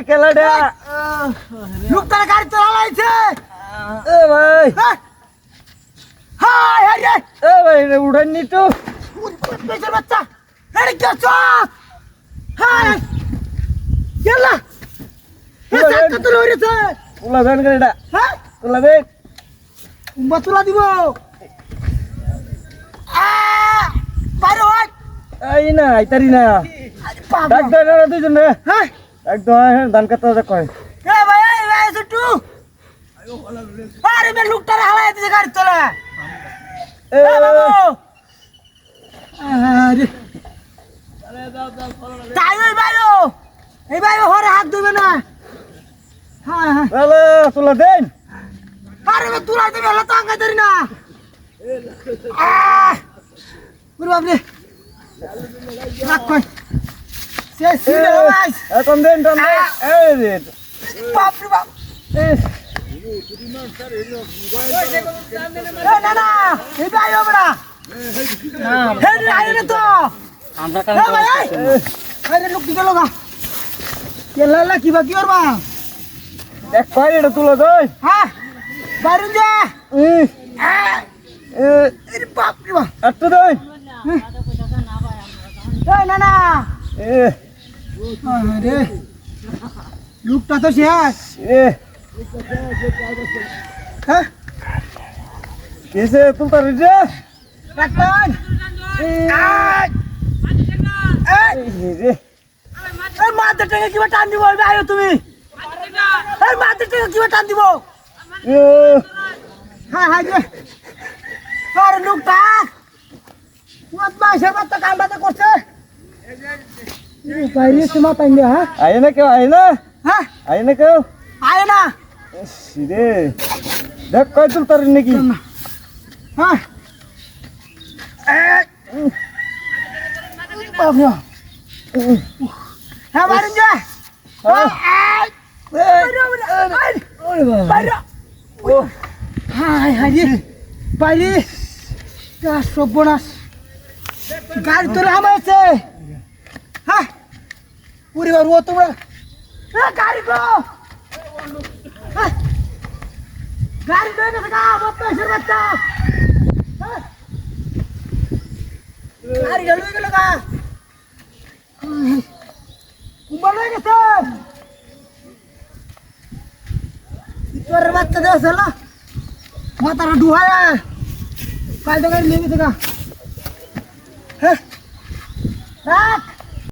খেলাটা লোকটার গাড়ি তো লাগাইছে এ ভাই হাই হাই রে এ ভাই উঠাননি তো পেছনের বাচ্চা আরে কি হচ্ছে হাই কেলা এ সাথে তো লইরেছে তুলা দেন গাড়িটা হ্যাঁ তুলা দেন তুলা দিব বাইরে হয় এই না আইতারি না ডাক দেয় না দুজন রে হ্যাঁ ডাক দেয় ধান কাটা যা কয় এ ভাই এই ভাই ছুটু আরে বে লোকটার হালাই দিছে গাড়ি তোলা এ এ বাবু আরে তাই ওই ভাইও এই ভাই হরে হাত ধুবে না হ্যাঁ হ্যাঁ তাহলে তুলা দেন আরে বে তুলা দিবে হলো তো আঙ্গা ধরি না ওরে বাপ রে রাখ কই সে সিলে ভাই টান দেন এই রে বাপ রে বাপ এ না না এই ভাই ওবড়া হে রে আয় না তো আমরা এ ভাই আরে লোক দিকে লগা কেলা কি বাকি করবা এক পাই এটা তুলা দেন হ্যাঁ বাইরে যা এ আরে বাপ রে বাপ একটু দেন এই না না এ আরে লোকটা তো শেষ এ হ্যাঁ কিসে তুলতা রে রাখবেন রে এই মাথা থেকে কিবা টান দিব আয়ো তুমি এই মাথা থেকে কিবা টান দিব এ হ্যাঁ হ্যাঁ যে আরে লোকটা মত মাসের বাচ্চা কাম বাতা করছে বাইরে সীমা পাইনি হ্যাঁ আয় না কেউ আয় না হ্যাঁ আয় না কেউ আয় না রে দেখ কয় তুলতা রে নাকি হ্যাঁ বাবু হ্যাঁ বাইরে যা বাইরে হাই হাই রে বাইরে সর্বনাশ গাড়ি তোরা আমাছে হ্যাঁ পুরি বার ও তোমরা গাড়ি গো গাড়ি দে না গা বত্তাশের বাচ্চা গাড়ি গেল গেল গা কুম্বাল হয়ে গেছে তোর বাচ্চা দেওয়া ছিল মাথাটা ডুহায় কাল তো গাড়ি লেগে থাকা হ্যাঁ রাখ